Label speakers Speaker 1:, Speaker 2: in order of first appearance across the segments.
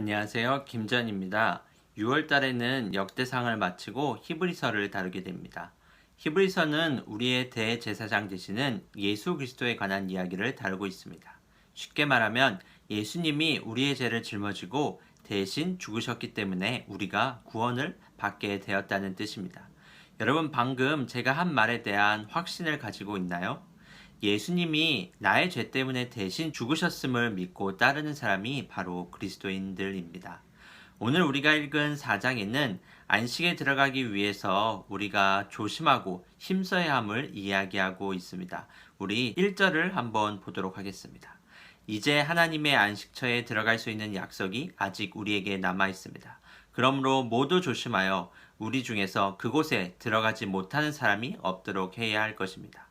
Speaker 1: 안녕하세요. 김전입니다. 6월 달에는 역대상을 마치고 히브리서를 다루게 됩니다. 히브리서는 우리의 대제사장 되시는 예수 그리스도에 관한 이야기를 다루고 있습니다. 쉽게 말하면 예수님이 우리의 죄를 짊어지고 대신 죽으셨기 때문에 우리가 구원을 받게 되었다는 뜻입니다. 여러분 방금 제가 한 말에 대한 확신을 가지고 있나요? 예수님이 나의 죄 때문에 대신 죽으셨음을 믿고 따르는 사람이 바로 그리스도인들입니다. 오늘 우리가 읽은 4장에는 안식에 들어가기 위해서 우리가 조심하고 힘써야 함을 이야기하고 있습니다. 우리 1절을 한번 보도록 하겠습니다. 이제 하나님의 안식처에 들어갈 수 있는 약속이 아직 우리에게 남아 있습니다. 그러므로 모두 조심하여 우리 중에서 그곳에 들어가지 못하는 사람이 없도록 해야 할 것입니다.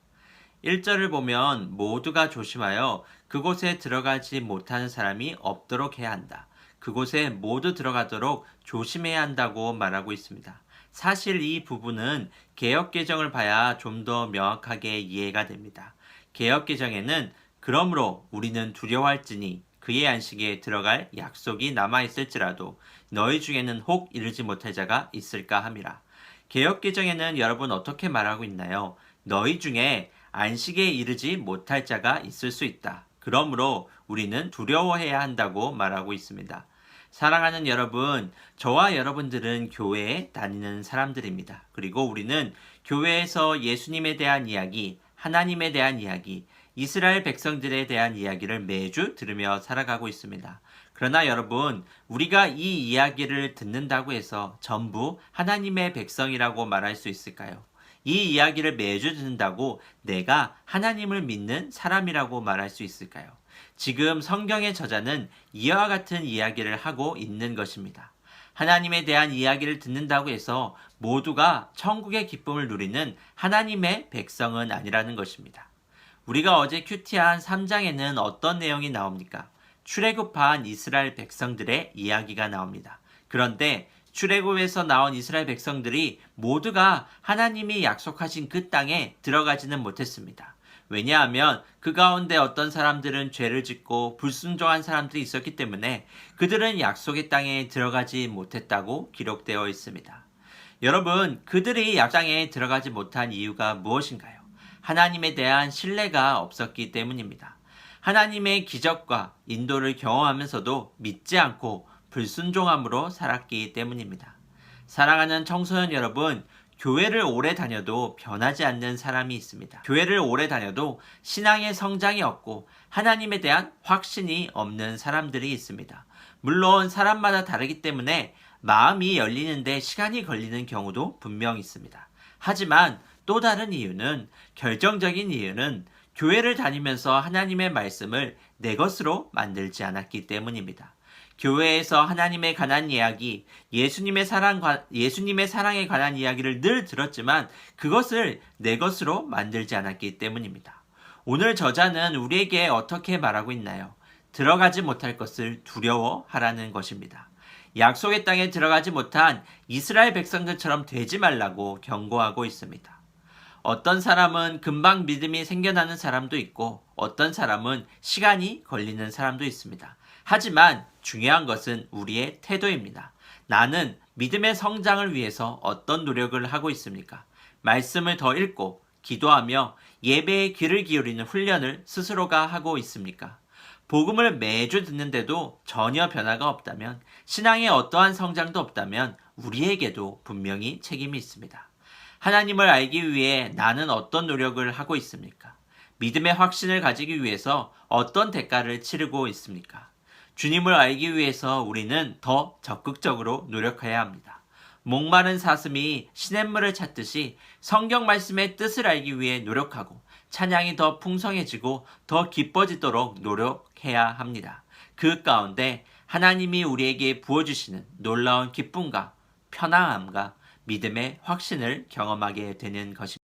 Speaker 1: 1절을 보면 모두가 조심하여 그곳에 들어가지 못하는 사람이 없도록 해야 한다. 그곳에 모두 들어가도록 조심해야 한다고 말하고 있습니다. 사실 이 부분은 개역개정을 봐야 좀 더 명확하게 이해가 됩니다. 개역개정에는 그러므로 우리는 두려워할지니 그의 안식에 들어갈 약속이 남아있을지라도 너희 중에는 혹 이르지 못할 자가 있을까 함이라. 개역개정에는 여러분 어떻게 말하고 있나요? 너희 중에 안식에 이르지 못할 자가 있을 수 있다. 그러므로 우리는 두려워해야 한다고 말하고 있습니다. 사랑하는 여러분, 저와 여러분들은 교회에 다니는 사람들입니다. 그리고 우리는 교회에서 예수님에 대한 이야기, 하나님에 대한 이야기, 이스라엘 백성들에 대한 이야기를 매주 들으며 살아가고 있습니다. 그러나 여러분, 우리가 이 이야기를 듣는다고 해서 전부 하나님의 백성이라고 말할 수 있을까요? 이 이야기를 매주 듣는다고 내가 하나님을 믿는 사람이라고 말할 수 있을까요? 지금 성경의 저자는 이와 같은 이야기를 하고 있는 것입니다. 하나님에 대한 이야기를 듣는다고 해서 모두가 천국의 기쁨을 누리는 하나님의 백성은 아니라는 것입니다. 우리가 어제 큐티한 3장에는 어떤 내용이 나옵니까? 출애굽한 이스라엘 백성들의 이야기가 나옵니다. 그런데 출애굽에서 나온 이스라엘 백성들이 모두가 하나님이 약속하신 그 땅에 들어가지는 못했습니다. 왜냐하면 그 가운데 어떤 사람들은 죄를 짓고 불순종한 사람들이 있었기 때문에 그들은 약속의 땅에 들어가지 못했다고 기록되어 있습니다. 여러분, 그들이 약속의 땅에 들어가지 못한 이유가 무엇인가요? 하나님에 대한 신뢰가 없었기 때문입니다. 하나님의 기적과 인도를 경험하면서도 믿지 않고 불순종함으로 살았기 때문입니다. 사랑하는 청소년 여러분, 교회를 오래 다녀도 변하지 않는 사람이 있습니다. 교회를 오래 다녀도 신앙의 성장이 없고 하나님에 대한 확신이 없는 사람들이 있습니다. 물론 사람마다 다르기 때문에 마음이 열리는데 시간이 걸리는 경우도 분명 있습니다. 하지만 또 다른 이유는, 결정적인 이유는 교회를 다니면서 하나님의 말씀을 내 것으로 만들지 않았기 때문입니다. 교회에서 하나님에 관한 이야기, 예수님의 사랑에 관한 이야기를 늘 들었지만 그것을 내 것으로 만들지 않았기 때문입니다. 오늘 저자는 우리에게 어떻게 말하고 있나요? 들어가지 못할 것을 두려워하라는 것입니다. 약속의 땅에 들어가지 못한 이스라엘 백성들처럼 되지 말라고 경고하고 있습니다. 어떤 사람은 금방 믿음이 생겨나는 사람도 있고 어떤 사람은 시간이 걸리는 사람도 있습니다. 하지만 중요한 것은 우리의 태도입니다. 나는 믿음의 성장을 위해서 어떤 노력을 하고 있습니까? 말씀을 더 읽고 기도하며 예배에 귀를 기울이는 훈련을 스스로가 하고 있습니까? 복음을 매주 듣는데도 전혀 변화가 없다면, 신앙에 어떠한 성장도 없다면 우리에게도 분명히 책임이 있습니다. 하나님을 알기 위해 나는 어떤 노력을 하고 있습니까? 믿음의 확신을 가지기 위해서 어떤 대가를 치르고 있습니까? 주님을 알기 위해서 우리는 더 적극적으로 노력해야 합니다. 목마른 사슴이 시냇물을 찾듯이 성경 말씀의 뜻을 알기 위해 노력하고 찬양이 더 풍성해지고 더 기뻐지도록 노력해야 합니다. 그 가운데 하나님이 우리에게 부어주시는 놀라운 기쁨과 편안함과 믿음의 확신을 경험하게 되는 것입니다.